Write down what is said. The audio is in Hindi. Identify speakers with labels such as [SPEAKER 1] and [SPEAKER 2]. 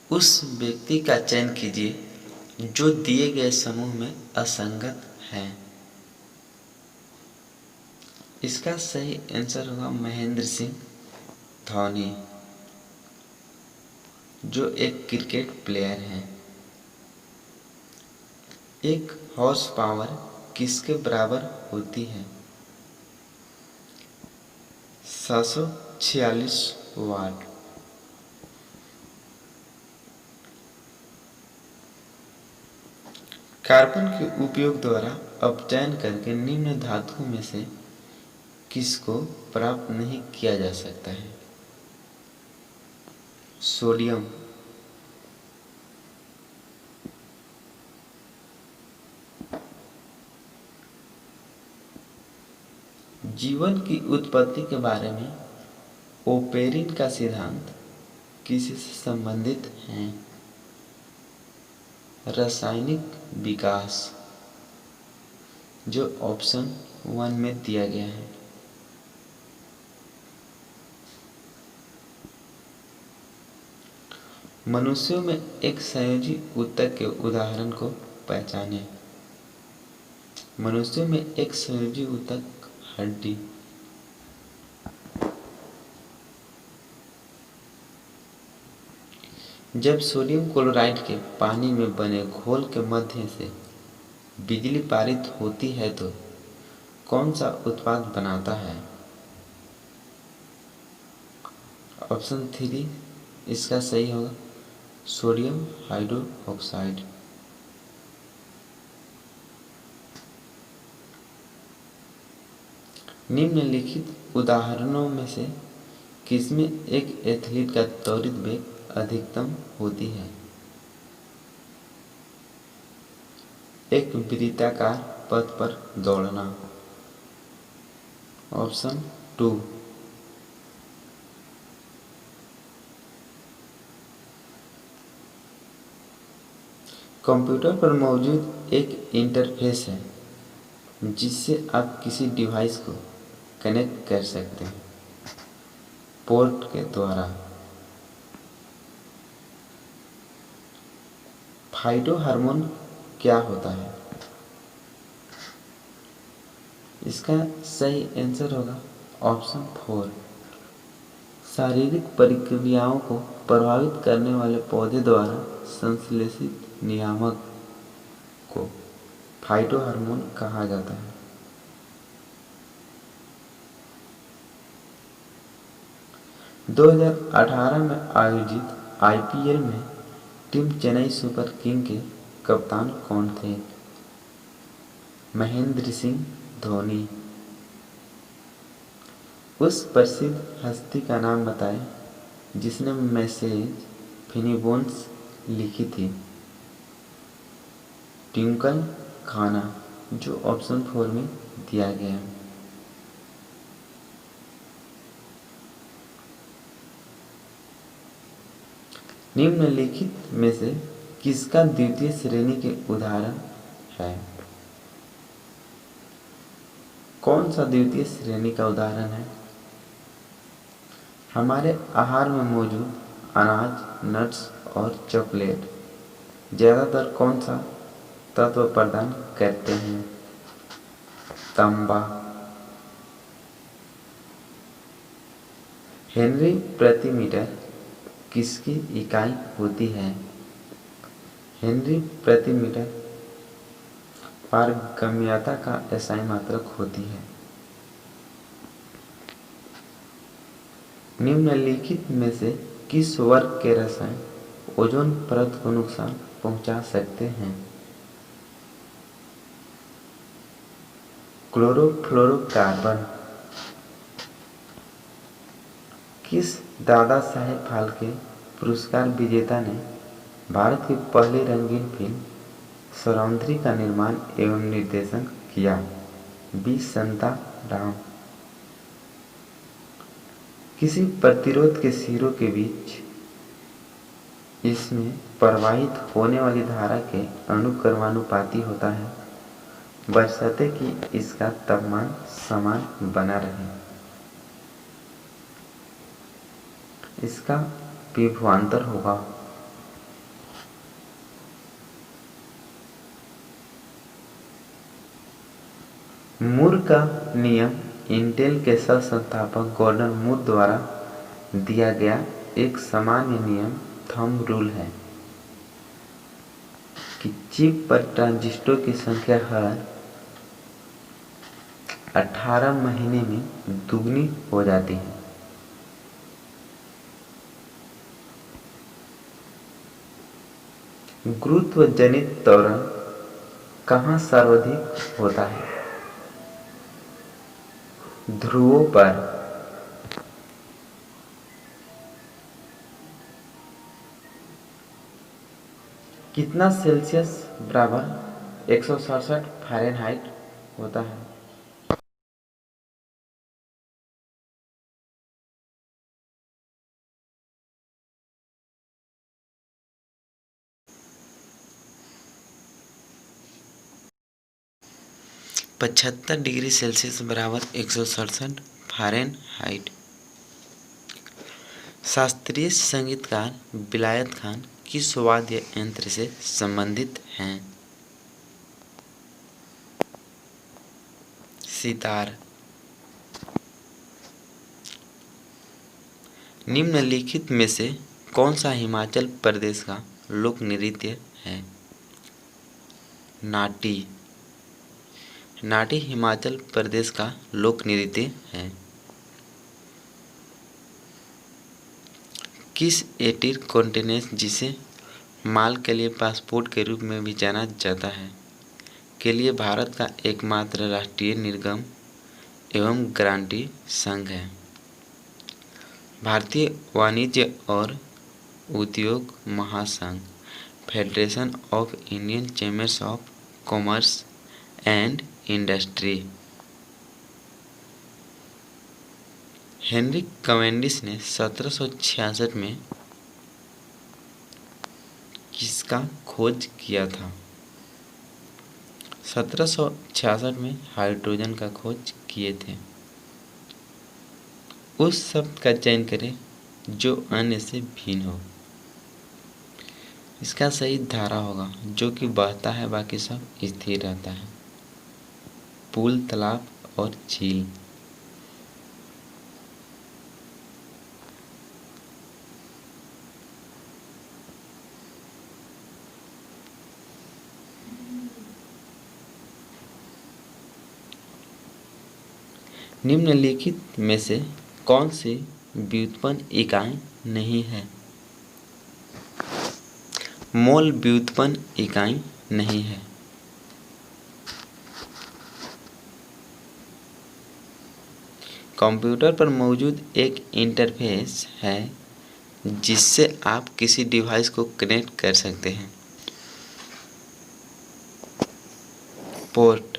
[SPEAKER 1] उस व्यक्ति का चयन कीजिए जो दिए गए समूह में असंगत है। इसका सही आंसर होगा महेंद्र सिंह धोनी, जो एक क्रिकेट प्लेयर हैं। एक हॉर्स पावर किसके बराबर होती है? 746 वाट। कार्बन के उपयोग द्वारा अपचयन करके निम्न धातुओं में से किसको प्राप्त नहीं किया जा सकता है? सोडियम। जीवन की उत्पत्ति के बारे में ओपेरिन का सिद्धांत किससे संबंधित है? रासायनिक विकास, जो ऑप्शन 1 में दिया गया है। मनुष्यों में एक संयोजी ऊतक के उदाहरण को पहचानें। मनुष्यों में एक संयोजी ऊतक हड्डी। जब सोडियम क्लोराइड के पानी में बने घोल के मध्य से बिजली पारित होती है तो कौन सा उत्पाद बनाता है? ऑप्शन 3 इसका सही होगा, सोडियम हाइड्रोक्साइड। निम्नलिखित उदाहरणों में से किसमें एक एथलीट का त्वरित वेग अधिकतम होती है? एक वृत्ताकार पथ पर दौड़ना। ऑप्शन 2। कंप्यूटर पर मौजूद एक इंटरफेस है जिससे आप किसी डिवाइस को कनेक्ट कर सकते हैं पोर्ट के द्वारा। फाइटोहार्मोन क्या होता है? इसका सही आंसर होगा ऑप्शन 4। शारीरिक प्रक्रियाओं को प्रभावित करने वाले पौधे द्वारा संश्लेषित नियामक को फाइटोहार्मोन कहा जाता है। – 2018 में आयोजित आईपीएल में टीम चेन्नई सुपर किंग के कप्तान कौन थे? महेंद्र सिंह धोनी। उस प्रसिद्ध हस्ती का नाम बताएं जिसने मैसेज फिनिबोन्स लिखी थी? ट्विंकल खाना, जो ऑप्शन 4 में दिया गया है। निम्नलिखित में से किसका द्वितीय श्रेणी के उदाहरण है? कौन सा द्वितीय श्रेणी का उदाहरण है? हमारे आहार में मौजूद अनाज, नट्स और चॉकलेट ज़्यादातर कौन सा तत्व प्रदान करते हैं? तांबा। हेनरी प्रति मीटर किसकी इकाई होती है? हेनरी प्रति मीटर पारगम्यता का एसआई मात्रक होती है। निम्नलिखित में से किस वर्ग के रसायन ओजोन परत को नुकसान पहुंचा सकते हैं? क्लोरोफ्लोरोकार्बन। किस दादा साहेब फाल्के पुरस्कार विजेता ने भारत की पहली रंगीन फिल्म सौरंध्री का निर्माण एवं निर्देशन किया? बी शांताराम। किसी प्रतिरोध के सिरों के बीच इसमें प्रवाहित होने वाली धारा के अनुक्रमानुपाती होता है, बशर्ते कि इसका तापमान समान बना रहे। इसका विभवांतर होगा मूर का नियम इंटेल के सह संस्थापक गॉर्डन मूर द्वारा दिया गया एक सामान्य नियम थंब रूल है कि चिप पर ट्रांजिस्टर की संख्या हर 18 महीने में दुगनी हो जाती है। गुरुत्व जनित त्वरण कहाँ सर्वाधिक होता है? ध्रुवों पर। कितना सेल्सियस बराबर 167 फ़ारेनहाइट होता है? पचहत्तर डिग्री सेल्सियस बराबर 167 फ़ारेनहाइट। शास्त्रीय संगीतकार विलायत खान किस वाद्य यंत्र से संबंधित हैं? सितार। निम्नलिखित में से कौन सा हिमाचल प्रदेश का लोक नृत्य है? नाटी। नाटी हिमाचल प्रदेश का लोक नृत्य है। किस एटीर कॉन्टिनेंट जिसे माल के लिए पासपोर्ट के रूप में भी जाना जाता है के लिए भारत का एकमात्र राष्ट्रीय निर्गम एवं गारंटी संघ है? भारतीय वाणिज्य और उद्योग महासंघ, federation of Indian chambers of commerce and industry. Henry Cavendish ने 1766 में किसका खोज किया था? 1766 में हाइड्रोजन का खोज किए थे। उस शब्द का चयन करें जो अन्य से भिन्न हो। इसका सही धारा होगा जो कि बहता है, बाकी सब स्थिर रहता है। पुल, तालाब और झील। निम्नलिखित में से कौन सी व्युत्पन्न इकाई नहीं है? मोल व्युत्पन्न इकाई नहीं है। कंप्यूटर पर मौजूद एक इंटरफेस है जिससे आप किसी डिवाइस को कनेक्ट कर सकते हैं। पोर्ट।